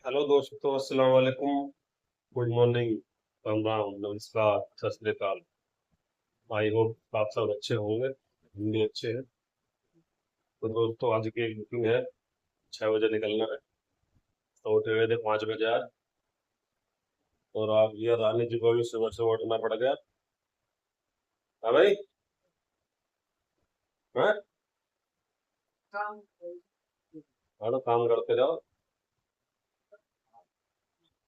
Hello दोस्तों, अस्सलाम वालेकुम। गुड मॉर्निंग, राम राम, नमस्कार, सत श्री अकाल। आई होप आप सब अच्छे होंगे, हम भी अच्छे हैं। तो दोस्तों, आज की एक बुकिंग है, 6 बजे निकलना है। तो उठे हुए थे 5 बजे आज। और आप ये रानी जी को भी सुबह से उठना पड़ गया। हाँ भाई। हाँ, हाँ, तो काम करते जाओ।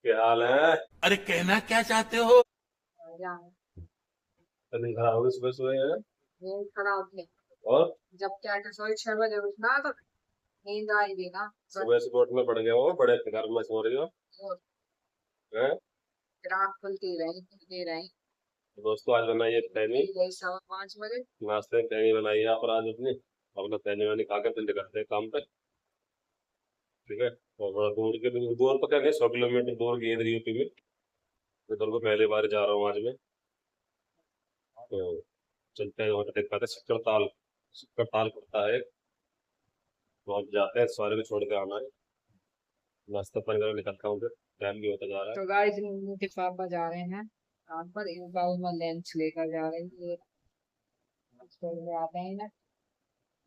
क्या हाल है? अरे कहना क्या चाहते हो। यहाँ तबीयत खराब होगी सुबह सुबह है? नींद खराब थी। और जब क्या कि सोई 6 बजे उठना तो नींद आई भी ना सुबह सुबह उठना पड़ गया, वो बड़े फिक्र में सो रही हो? और हैं? फिर आँख खुलती रही तो दोस्तों, आज बनाइए फिर तैनी। गई 5:15 बजे। नाश्ते में तैनी बनाइए आप, और आज अपनी अपना तैनी वैनी खा कर फिर निकलते हैं काम पे। ठीक है। और थोड़ा दूर तो क्या नहीं, 100 किलोमीटर दूर की इधर यूपी में। इधर को पहली बार जा रहा हूँ आज मैं। तो चलते हैं, वहाँ पे देख पाते हैं शक्कर ताल। शक्कर ताल पड़ता है, वहाँ पे जाते हैं, सवारी को छोड़ के आना है। नाश्ता पानी कर निकलता हूँ, फिर टाइम भी होता जा रहा है। तो गाइस के पापा जा रहे हैं काम पर। इस बार मैं लंच लेकर जा रही हूँ। स्कूल में आते हैं ना,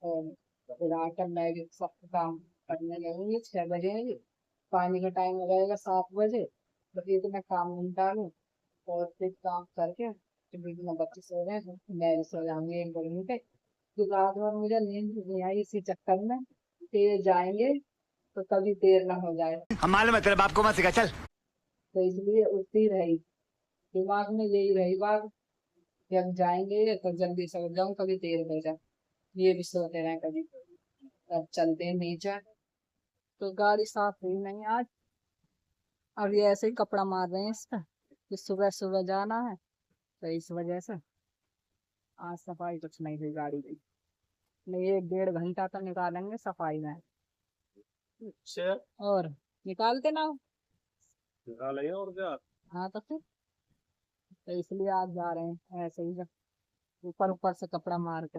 और फिर आकर मैं भी सब काम करने लगूंगी 6 बजे। पानी का टाइम हो जाएगा 7 बजे। तो इतना काम निपटालूं और फिर काम करके फिर भी बच्चे सो रहे हैं तो मैं भी सो जाऊंगी 1 बजे पे। तो रात भर मुझे नींद नहीं आई इसी चक्कर में। तेज जाएंगे तो कभी देर ना हो जाए, हम मालूम है तेरे बाप को मत सिखा चल। तो इसलिए उठती रही। दिमाग में यही रही बात कि अब जाएंगे तो जल्दी सो जाऊं, कभी देर हो जाए। ये भी सोते रहे कभी। अब चलते हैं नीचे। तो गाड़ी साफ हुई नहीं आज। अब ये ऐसे ही कपड़ा मार रहे हैं इस पर कि सुबह सुबह जाना है, तो इस वजह से आज सफाई कुछ नहीं हुई गाड़ी की। नहीं, 1 डेढ़ घंटा तो निकालेंगे सफाई में। अच्छा, और निकालते ना हो। निकाल आइए और क्या। हाँ तो फिर तो इसलिए आज जा रहे हैं ऐसे ही, ऊपर ऊपर से कपड़ा मार के।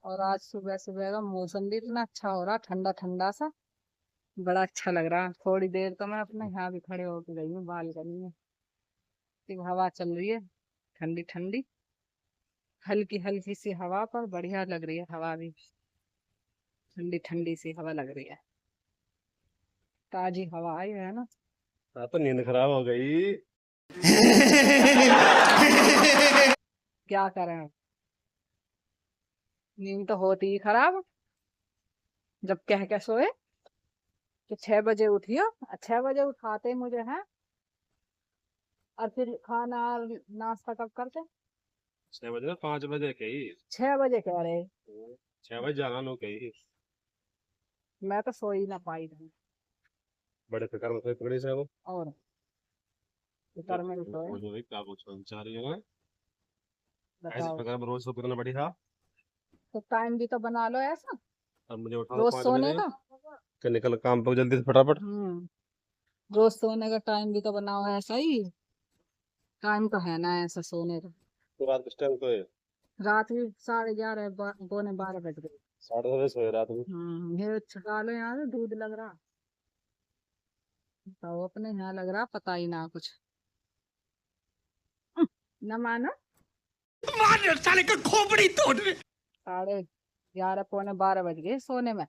और आज सुबह सुबह का मौसम भी इतना अच्छा हो रहा, ठंडा ठंडा सा। बड़ा अच्छा लग रहा। थोड़ी देर तो मैं अपने यहाँ भी खड़े होके गई हूँ बालकनी में। सिर्फ हवा चल रही है, ठंडी ठंडी, हल्की हल्की सी हवा, पर बढ़िया लग रही है हवा भी। ठंडी ठंडी सी हवा लग रही है, ताजी हवा आई है ना। हाँ, तो नींद खराब हो गई। क्या करें, नींद तो होती ही खराब। जब कह के सोए कि 6 बजे उठियो, 6 बजे उठाते ही मुझे हैं। और फिर खाना और नाश्ता कब करते? 6 बजे ना, 5 बजे कही। 6 बजे कह रहे। 6 बजे जाना नो कही। मैं तो सो ही ना पाई थी। बड़े फिक्र में सोई पकड़ी से वो। और फिक्र में भी सोए। पूछो भाई, क्या पूछो चाह रही हो? ऐसे बताओ, फिक्र में रोज तो कितना बढ़िया। तो टाइम भी तो बना लो ऐसा अब मुझे उठा दो रोज 5 बजे, सोने का। कि निकल काम पे जल्दी से फटाफट। रोज सोने का टाइम भी तो बनाओ ऐसा ही। टाइम तो है ना ऐसा सोने का। तो रात किस टाइम सोए? रात भी 11:30 पौने 12 बज गए। 8:30 सोए रात में। ये छका लो यार, दूध लग रहा। तो अपने यहाँ लग रहा पता ही ना कुछ। न मानो। मार साले का खोपड़ी तोड़। 11:30 पौने 12 बज गए सोने में।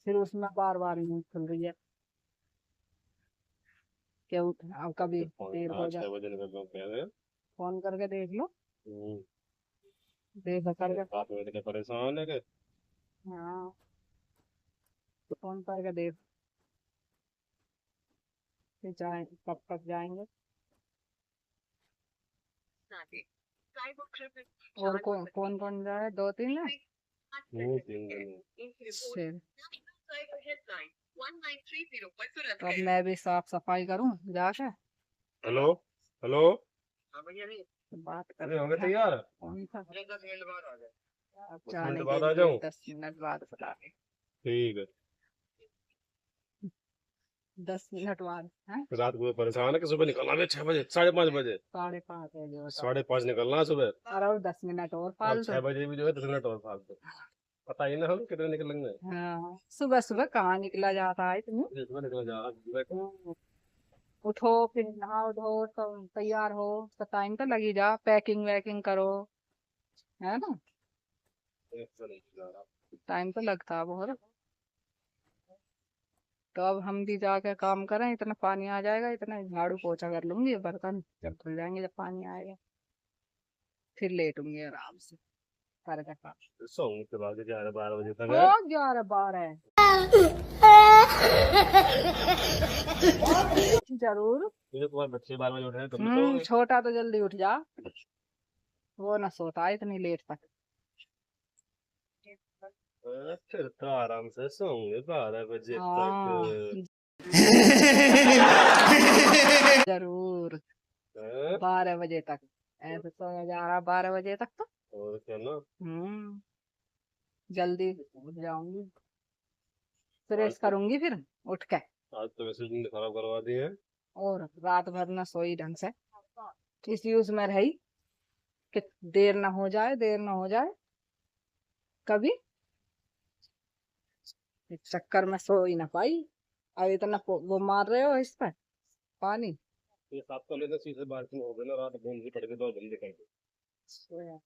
फिर उसमें बार बार नींद खुल रही है कि उठ, अब कभी देर हाँ, हो जाए। 6 बजे निकल रहा हूँ कह रहे हैं। फोन करके देख लो, हम्म, देख करके। रात में इतने परेशान है कि हाँ, फोन करके देख कि जाए कब तक जाएंगे। और कौन कौन जाए, 2-3 है। 3 दिन। फिर तो अब मैं भी साफ सफाई करूं जाके। Hello, hello. तो बात अरे करते होंगे हैं। तैयार? कौन सा? अब 10 मिनट जाने के बाद आ लिए जाऊं? 10 मिनट बाद बुला रहे। ठीक है। 10 मिनट बाद है। रात को परेशान है कि सुबह निकलना है 6 बजे, 5:30 बजे। 5:30 बजे बताओ। 5:30 निकलना है सुबह। और 10 मिनट और अब फालतू। 6 बजे भी जो है 10 मिनट और फालतू। पता ही ना हम कितने निकलेंगे। हाँ, सुबह सुबह कहाँ निकला जाता है इतनी। इसमें निकल जा रहा है। उठो फिर नहाओ धो तो तैयार हो, तो टाइम तो लगी जा, पैकिंग वैकिंग करो, है ना, ऐसा नहीं जा रहा। टाइम तो लगता है बहुत। तो अब हम भी जाके काम करें, इतना पानी आ जाएगा, इतना झाड़ू पोछा कर लूंगी, बर्तन जब धुल जाएंगे, जब पानी आएगा फिर लेटूंगी आराम से करके काम। सोऊंगे के बाद 11-12 बजे तक है। हो 11-12 जरूर। मुझे तुम्हारे बच्चे 12 बजे उठ रहे हैं, तुम तो सोओगे। छोटा तो जल्दी उठ जा, वो ना सोता है इतनी लेट तक। फिर तो आराम से सोऊंगे 12 बजे हाँ तक। जरूर, हैं? 12 बजे तक ऐसे तो जा रहा, 12 बजे तक तो और क्या ना। जल्दी उठ जाऊंगी, आज फ्रेश तो करूंगी फिर उठ के। आज तो वैसे नींद खराब करवा दी है। और रात भर न सोई ढंग से, इसी उसमें रही कि देर ना हो जाए, देर ना हो जाए कभी, इस चक्कर में सो ही ना पाई। अब इतना वो मार रहे हो इस पर पानी। ये साफ कर लेते सीधे बारिश में हो गए ना, रात बूंद भी पड़ गई तो जल्दी दिखाई सोया।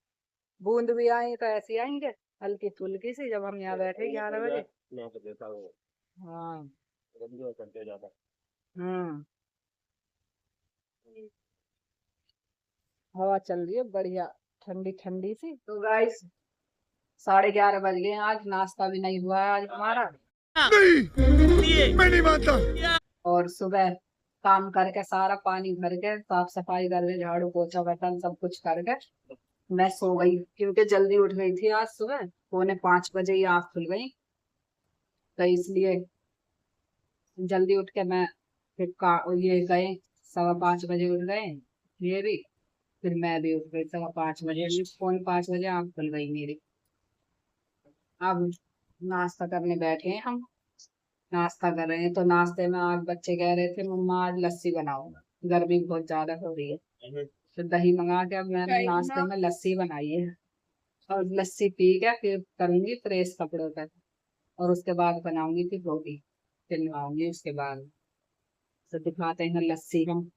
बूंद भी आई तो ऐसी आएंगे हल्की फुल्की सी, जब हम यहाँ बैठे 11 बजे। मैं तो देता हूँ। हाँ। जल्दी और करते जाता। हम्म हवा चल रही है बढ़िया, ठंडी ठंडी सी। तो गाइस 11:30 बज गए, आज नाश्ता भी नहीं हुआ है आज हमारा। नहीं मैं नहीं मानता। और सुबह काम करके सारा पानी भर के साफ सफाई करके झाड़ू पोछा बर्तन सब कुछ करके मैं सो गई, क्योंकि जल्दी उठ गई थी आज सुबह, 4:45 बजे ही आँख खुल गई। तो इसलिए जल्दी उठ के मैं फिर ये गए, 5:15 बजे उठ गए ये भी, फिर मैं भी उठ गई 5:15 बजे, 4:45 बजे आँख खुल गई मेरी। अब नाश्ता करने बैठे हैं हम, नाश्ता कर रहे हैं। तो नाश्ते में आज बच्चे कह रहे थे मम्मा आज लस्सी बनाओ, गर्मी बहुत ज्यादा हो रही है। तो दही मंगा के अब मैंने नाश्ते में लस्सी बनाई है, और लस्सी पी के फिर करूंगी प्रेस कपड़ों पर, और उसके बाद बनाऊंगी फिर रोटी, फिर नहाऊंगी उसके बाद। तो दिखाते हैं लस्सी हम।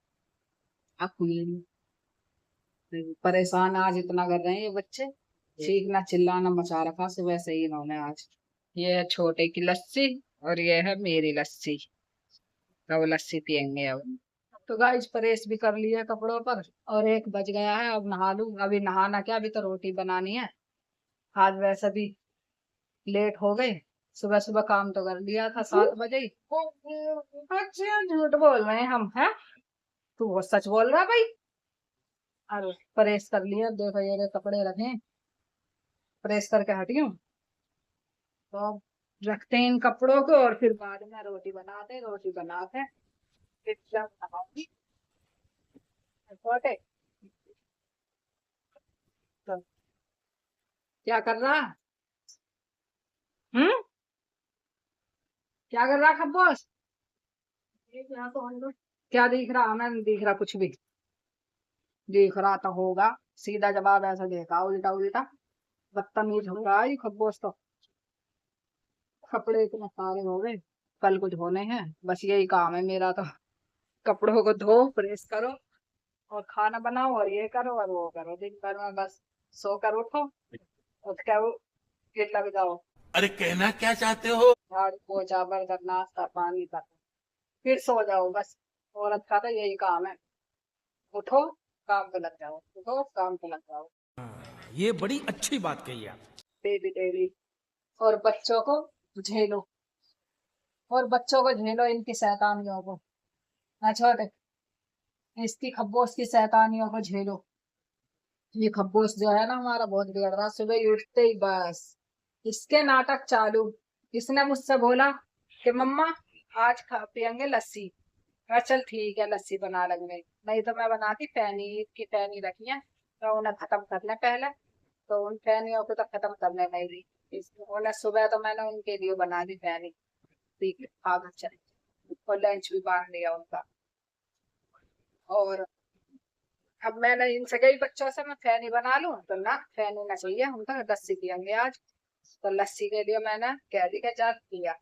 अब परेशान आज इतना कर रहे हैं ये बच्चे, चीखना चिल्लाना मचा रखा सुबह से ही इन्होंने आज। ये है छोटे की लस्सी और ये है मेरी लस्सी, तो लस्सी पियेंगे अब। तो गाइस प्रेस भी कर लिया कपड़ों पर, और 1 बज गया है, अब नहा लूं। अभी नहाना क्या, अभी तो रोटी बनानी है। आज वैसे भी लेट हो गए, सुबह सुबह काम तो कर लिया था 7 बजे ही। अच्छा झूठ बोल रहे हैं हम, हैं तू वो सच बोल रहा है भाई। अरे प्रेस कर लिया, देखो ये कपड़े रखे प्रेस करके हटी हूँ। तो अब रखते हैं इन कपड़ों को, और फिर बाद में रोटी बनाते हैं, रोटी बना के फिर जब नहाऊंगी। छोटे तो क्या कर रहा है? हम्म क्या कर रहा है खब्बोस? क्या दिख रहा? हमें नहीं दिख रहा कुछ भी। दिख रहा तो होगा, सीधा जवाब ऐसा देखा, उल्टा उल्टा बदतमीज हो रहा है ये खब्बोस तो। कपड़े इतने सारे हो गए, कल कुछ होने हैं, बस यही काम है मेरा तो। कपड़ों को धो प्रेस करो और खाना बनाओ और ये करो और वो करो, दिन भर में बस सो कर उठो, उठ के वो फिर लग जाओ अरे कहना क्या चाहते हो? झाड़ू पोछा बर्तन नाश्ता पानी का, फिर सो जाओ बस। औरत का तो यही काम है, उठो काम पे लग जाओ, उठो काम पे लग जाओ ये बड़ी अच्छी बात कही आप। Daily daily. और बच्चों को झेलो, और बच्चों को झेलो इनकी शैतानियों को। ना छोटे, इसकी खब्बोस की शैतानियों को झेलो। ये खब्बोस जो है ना हमारा बहुत बिगड़ रहा, सुबह ही उठते ही बस इसके नाटक चालू। इसने मुझसे बोला कि मम्मा आज खा पियेंगे लस्सी। मैं चल ठीक है लस्सी बना लेंगे, नहीं तो मैं बनाती फेनी, ईद की फेनी रखी है तो उन्हें खत्म कर ले पहले। तो उन फेनियों को तो खत्म करने नहीं दी, उन्हें सुबह तो मैंने उनके लिए बना दी फेनी, ठीक है आगे चले, और लंच भी बांध दिया उनका। और अब मैंने इनसे कई बच्चों से मैं फैनी बना लूं, तो ना फैनी ना चाहिए, हम तो लस्सी पियेंगे आज। तो लस्सी के लिए मैंने कह दी कि जा दिया।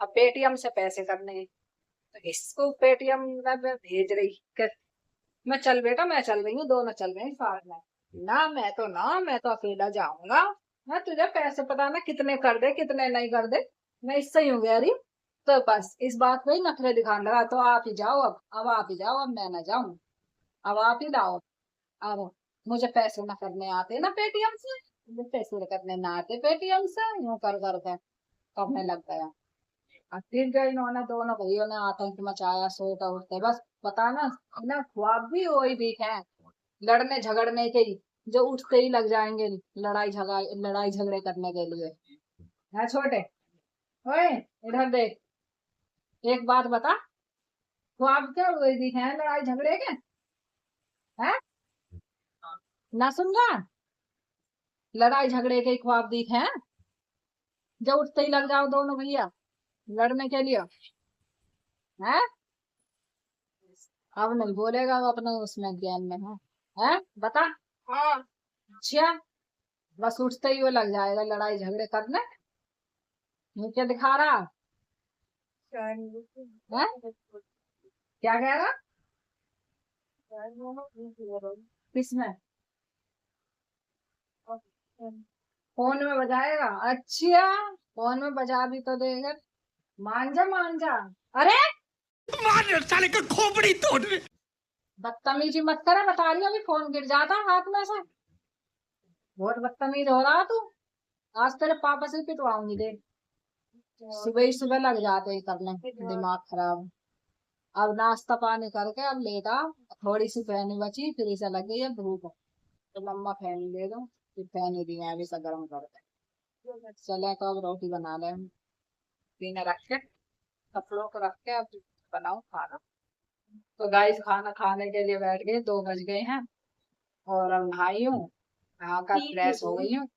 अब पेटीएम से पैसे करने हैं, तो इसको पेटीएम में मैं भेज रही कि मैं चल बेटा, मैं चल रही हूँ, दोनों चल रहे हैं साथ में। ना मैं तो अकेला जाऊंगा। मैं तुझे पैसे पता ना कितने कर दे कितने नहीं कर दे, मैं इससे ही हूँ कह रही। तो बस इस बात पे ही नखरे दिखाने लगा, तो आप ही जाओ, अब आप ही जाओ, अब मैं ना जाऊं, अब आप ही लाओ। अब मुझे पैसे ना करने आते ना पेटीएम से, मुझे पैसे करने ना आते पेटीएम से, यूं कर करके करने लग गया। और फिर जो इन्होंने दोनों भाइयों ने आतंक मचाया सोते उठते, बस पता ना इन्हें ख्वाब भी वही भी है, लड़ने झगड़ने के ही, जो उठते ही लग जाएंगे लड़ाई झगड़े करने के लिए। है छोटे, ओए इधर देख, एक बात बता, ख्वाब क्या वही भी है लड़ाई झगड़े के? है ना, सुन रहा? लड़ाई झगड़े के ही ख्वाब दिखे हैं, जो उठते ही लग जाओ दोनों भैया लड़ने के लिए। है अब नहीं बोलेगा, वो अपने उसमें ज्ञान में है बता। हाँ अच्छा, बस उठते ही वो लग जाएगा लड़ाई झगड़े करने। ये क्या दिखा रहा है? क्या कह रहा? किसमें? फोन में बजाएगा? अच्छा, फोन में बजा भी तो देगा। मांझा मांझा, अरे मार साले का खोपड़ी तोड़। बदतमीजी मत करे, बता रही हूँ, अभी फोन गिर जाता हाथ में से। बहुत बदतमीज हो रहा तू, आज तेरे पापा से पिटवाऊंगी देख। सुबह ही सुबह लग जाते हैं करने, दिमाग खराब। अब नाश्ता पानी करके अब लेटा, थोड़ी सी फैनी बची, फिर इसे लग गई है भूख, तो मम्मा फैनी दे दो, फिर फैनी दी है, अभी से गर्म करके। चले तो अब रोटी बना ले, पीने रख के, कपड़ों को रख के अब बनाऊं खाना। तो गाइस खाना खाने के लिए बैठ गए, 2 बज गए हैं, और अब नहाई हूँ, नहा कर फ्रेश हो गई हूँ।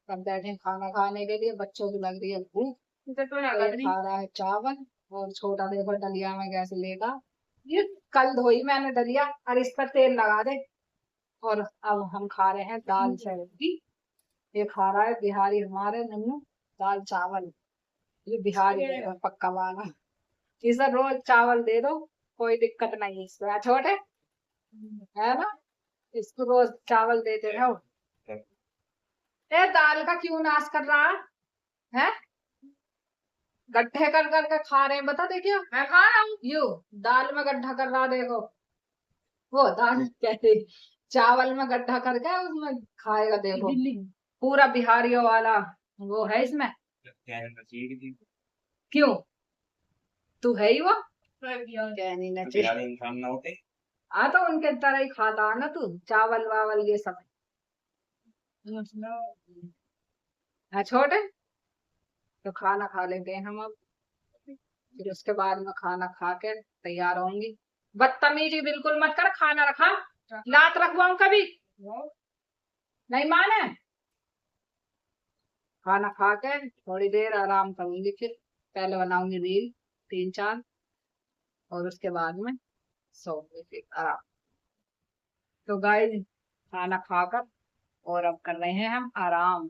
अब बैठे खाना खाने के लिए, बच्चों की लग रही है भूख, तो ये खा रहा है चावल, और छोटा देखो डलिया में कैसे लेगा, ये कल धोई मैंने डलिया, और इस पर तेल लगा दे। और अब हम खा रहे हैं दाल सब्जी, ये खा रहा है बिहारी हमारे नन्नू, दाल चावल। ये बिहारी है पक्का वाला, इसे रोज चावल दे दो, कोई दिक्कत नहीं इसको, है छोटे, है ना, इसको रोज चावल देते रहो। ए दाल का क्यों नाश कर रहा है? गड्ढे कर करके खा रहे हैं, बता देखियो, मैं खा रहा हूँ यू, दाल में गड्ढा कर रहा देखो, वो दाल कहते चावल में गड्ढा करके उसमें खाएगा देखो, पूरा बिहारियों वाला वो है इसमें। क्यों, तू है ही वो कहनी न चाहिए। आ तो उनके तरह ही खाता है ना तू, चावल वावल ये सब। हाँ छोटे, तो खाना खा लेते हैं हम अब, फिर उसके बाद में खाना खा के तैयार होंगी। बदतमीजी बिल्कुल मत कर, खाना रखा, लात रखवाऊं कभी नहीं माने। खाना खा के थोड़ी देर आराम करूंगी, फिर पहले बनाऊंगी रील 3-4, और उसके बाद में सोऊंगी फिर आराम। तो गाइस खाना खाकर और अब कर रहे हैं हम आराम,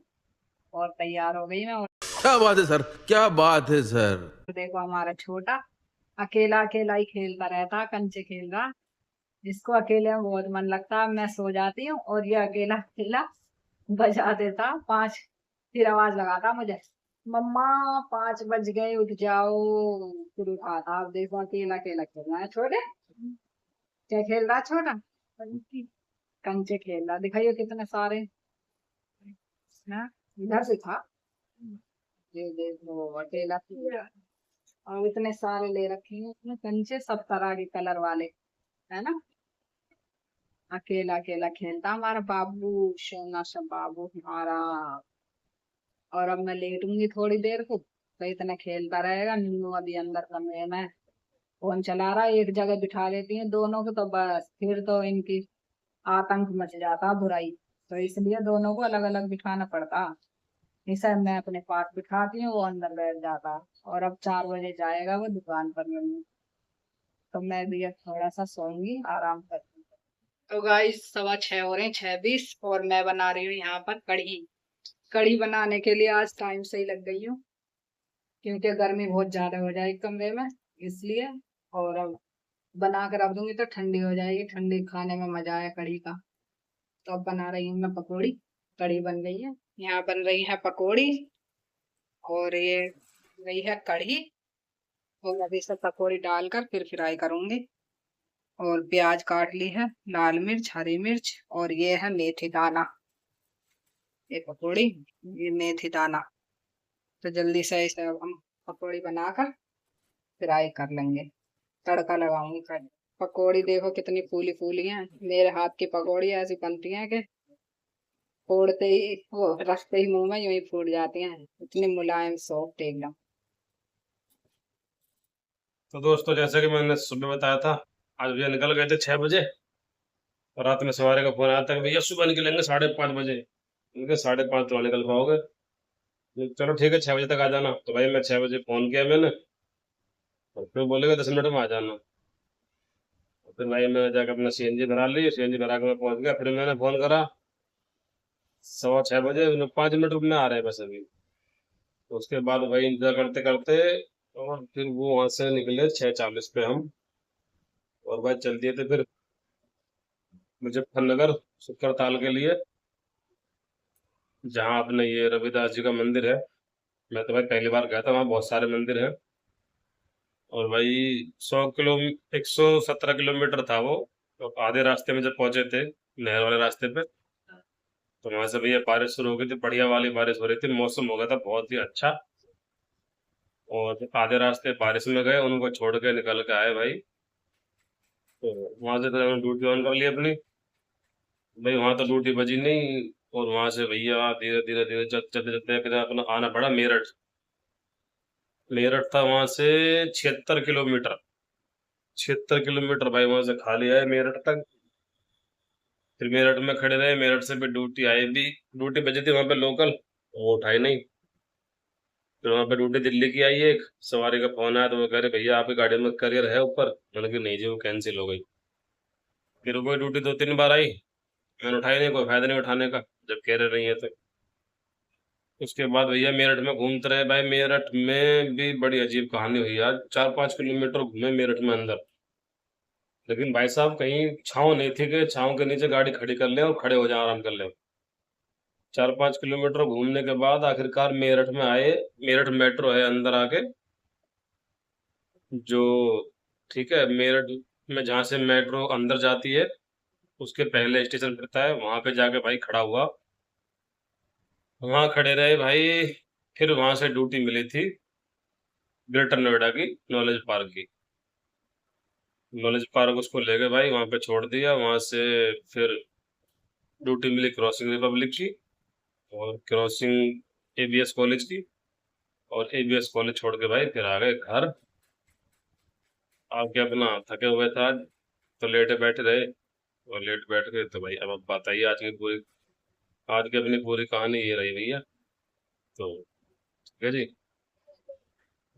और तैयार हो गई मैं। और क्या बात है सर, क्या बात है सर। देखो हमारा छोटा अकेला अकेला ही खेलता रहता, कंचे खेल रहा, जिसको अकेले में बहुत मन लगता है। मैं सो जाती हूँ और ये अकेला अकेला बजा देता 5, फिर आवाज लगाता मुझे, मम्मा 5 बज गए उठ जाओ, फिर उठाता। अब देखो अकेला अकेला खेल रहा है छोटे, क्या खेल रहा है छोटा? कंचे खेल रहा, दिखाइए कितने सारे, हाँ, इधर से था, ये देखो अकेला खेल रहा। और इतने सारे ले रखे हैं उसमें कंचे, सब तरह के कलर वाले, है ना। अकेला अकेला खेलता हमारा बाबू, सोना सा बाबू हमारा। और अब मैं लेटूंगी थोड़ी देर को, तो इतना खेलता रहेगा। नीनू अभी अंदर कमरे में फोन चला रहा है, एक जगह बिठा लेती है दोनों को, तो बस फिर तो इनकी आतंक मच जाता बुराई, तो इसलिए दोनों को अलग अलग बिठाना पड़ता। इसे मैं अपने पास बिठाती हूँ, वो अंदर बैठ जाता, और अब 4 बजे जाएगा वो दुकान पर मिलने, तो मैं भी अब थोड़ा सा सोऊंगी, आराम करूंगी। तो गाइस 6:15 हो रहे हैं, 6:20, और मैं बना रही हूँ यहाँ पर कढ़ी। कढ़ी बनाने के लिए आज टाइम से ही लग गई हूँ, क्योंकि गर्मी बहुत ज्यादा हो जाएगी कमरे में, इसलिए। और अब बना कर रख दूंगी तो ठंडी हो जाएगी, ठंडी खाने में मजा आया कढ़ी का। तो अब बना रही हूँ मैं पकौड़ी। कढ़ी बन गई है, यहाँ बन रही है पकौड़ी, और ये गई है कढ़ी। और अभी सब पकौड़ी डालकर फिर फ्राई करूंगी। और प्याज काट ली है, लाल मिर्च, हरी मिर्च, और ये है मेथी दाना। ये पकौड़ी, ये मेथी दाना। तो जल्दी से इसे अब हम पकौड़ी बनाकर फ्राई कर लेंगे, तड़का लगाऊंगी कढ़ी। पकौड़ी देखो कितनी फूली फूली है, मेरे हाथ की पकौड़ी ऐसी बनती है कि फोड़ते ही, वो रखते ही मुंह में यूं ही फूट जाती हैं, इतनी मुलायम सॉफ्ट एकदम। तो दोस्तों, जैसे कि मैंने सुबह बताया था, आज भैया निकल गए थे 6 बजे, और रात में सवारी का फोन आया था कि भैया सुबह निकलेंगे 5:30 बजे। उनके 5:30 तो निकल पाओगे? चलो ठीक है, 6 बजे तक आ जाना। तो भाई मैं 6 बजे फोन किया मैंने, और फिर बोलेगा 10 मिनट में आ जाना। और फिर भाई मैं जाकर अपना सीएनजी भरा ली, सीएनजी भरा के मैं पहुंच गया। फिर मैंने फोन करा 6:15 बजे, 5 मिनट में आ रहे हैं बस अभी। तो उसके बाद भाई इंतजार करते करते, और फिर वो वहां से निकले 6:40 पे हम, और भाई चल दिए थे फिर मुजफ्फरनगर शुक्र के लिए, जहाँ अपने ये रविदास जी का मंदिर है। मैं तो भाई पहली बार गया था, वहाँ बहुत सारे मंदिर हैं। और भाई 117 किलोमीटर था वो। तो आधे रास्ते में जब पहुंचे थे नहर वाले रास्ते पे, तो वहां से भैया बारिश शुरू हो गई थी, बढ़िया वाली बारिश हो रही थी, मौसम हो गया था बहुत ही अच्छा। और आधे रास्ते बारिश में गए, उनको छोड़ के निकल के आए भाई। तो वहां से तो ड्यूटी ऑन कर ली अपनी। भाई वहां तो ड्यूटी बजी नहीं, और वहां से भैया धीरे धीरे धीरे चलते चलते फिर अपना आना पड़ा मेरठ। मेरठ था वहां से 76 किलोमीटर। 76 किलोमीटर भाई वहां से खा लिया है मेरठ तक। फिर मेरठ में खड़े रहे, मेरठ से फिर ड्यूटी आई भी। ड्यूटी बजी थी वहां पे लोकल, वो उठाई नहीं। फिर वहां पे ड्यूटी दिल्ली की आई एक सवारी का फोन आया, तो वो कह रहे भैया आपकी गाड़ी में करियर है ऊपर। मैंने कहा नहीं जी, वो कैंसिल हो गई। फिर वो ड्यूटी 2-3 बार आई, मैंने उठाई नहीं, कोई फायदा नहीं उठाने का जब कह रहे नहीं है तो। उसके बाद भैया मेरठ में घूमते रहे भाई। मेरठ में भी बड़ी अजीब कहानी हुई आज। 4-5 किलोमीटर घूमे मेरठ में अंदर, लेकिन भाई साहब कहीं छाँव नहीं थी कि छाँव के नीचे गाड़ी खड़ी कर लें और खड़े हो जाए आराम कर लें। 4-5 किलोमीटर घूमने के बाद आखिरकार मेरठ में आए। मेरठ मेट्रो है अंदर आके, जो, ठीक है, मेरठ में जहाँ से मेट्रो अंदर जाती है उसके पहले स्टेशन पड़ता है, वहां पे जाके भाई खड़ा हुआ। वहां खड़े रहे भाई। फिर वहां से ड्यूटी मिली थी ग्रेटर नोएडा की, नॉलेज पार्क की। नॉलेज पार्क उसको ले गए भाई, वहां पे छोड़ दिया। वहां से फिर ड्यूटी मिली क्रॉसिंग रिपब्लिक की, और क्रॉसिंग एबीएस कॉलेज की। और एबीएस कॉलेज छोड़ के भाई फिर आ गए घर। आके अपना थके हुए थे आज, तो लेटे बैठे रहे। और लेट बैठ गए तो भाई अब बताइए आज की पूरी, आज की अपनी पूरी कहानी ये रही भैया। तो ठीक है जी।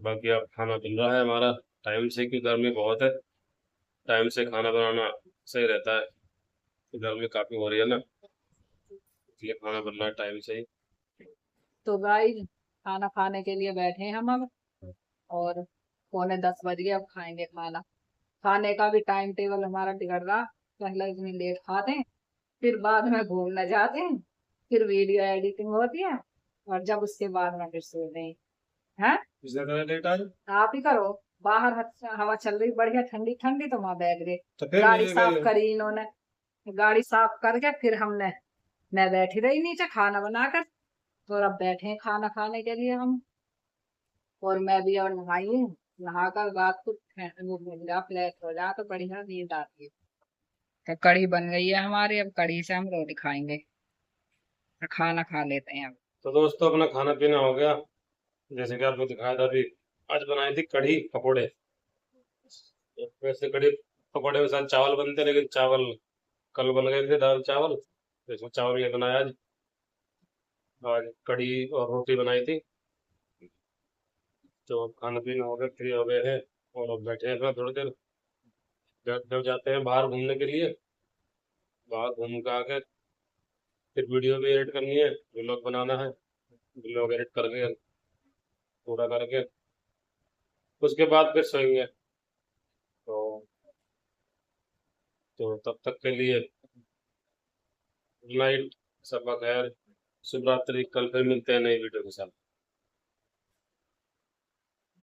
बाकी अब खाना बन रहा है हमारा टाइम से, क्योंकि गर्मी बहुत है। टाइम से खाना बनाना सही रहता है, तो गर्मी काफी हो रही है ना, इसलिए खाना बनना है टाइम से ही। तो गाइस, खाना खाने के लिए बैठे हैं हम अब। और 9:45 बज गए, अब खाएंगे खाना। खाने का भी टाइम टेबल हमारा बिगड़ रहा, पहले इतनी लेट खाते हैं, फिर बाद में घूमने जाते हैं, फिर वीडियो एडिटिंग होती है, और जब उसके बाद में फिर सोते हैं। हैं? किसने कहा लेट आज? आप ही करो। बाहर हवा चल रही बढ़िया ठंडी ठंडी, तो वहां बैठ गए। तो फिर गाड़ी मुझे साफ कहिए। करी इन्होंने, गाड़ी साफ करके फिर हमने, मैं बैठी रही नीचे खाना बनाकर। तो अब बैठे हैं खाना खाने के लिए हम। और मैं भी और नहाई हूँ। नहाकर रात को वो मिल जा, फ्लैश हो जा तो बढ़िया नींद आती है। तो कढ़ी बन गई है हमारी, अब कढ़ी से हम रोटी खाएंगे। तो खाना खा लेते हैं अब। तो दोस्तों, अपना खाना पीना हो गया, जैसे कि आपको दिखाया था अभी। आज बनाई थी कढ़ी पकोड़े। वैसे कढ़ी पकोड़े के साथ चावल बनते, लेकिन चावल कल बन गए थे, दाल चावल, तो इसमें चावल ये बनाया आज। आज कढ़ी और रोटी बनाई थी। तो अब खाना पीना हो गया, फ्री हो गए हैं, और अब बैठे हैं अपना थोड़ी देर। जब जाते हैं बाहर घूमने के लिए, बाहर घूम के आके फिर वीडियो भी एडिट करनी है, व्लॉग बनाना है। ब्लॉग एडिट करके पूरा करके उसके बाद फिर सोएंगे। तो तब तक के लिए गुड नाइट, सबका खैर, शुभ रात्रि। कल फिर मिलते हैं नई वीडियो के साथ।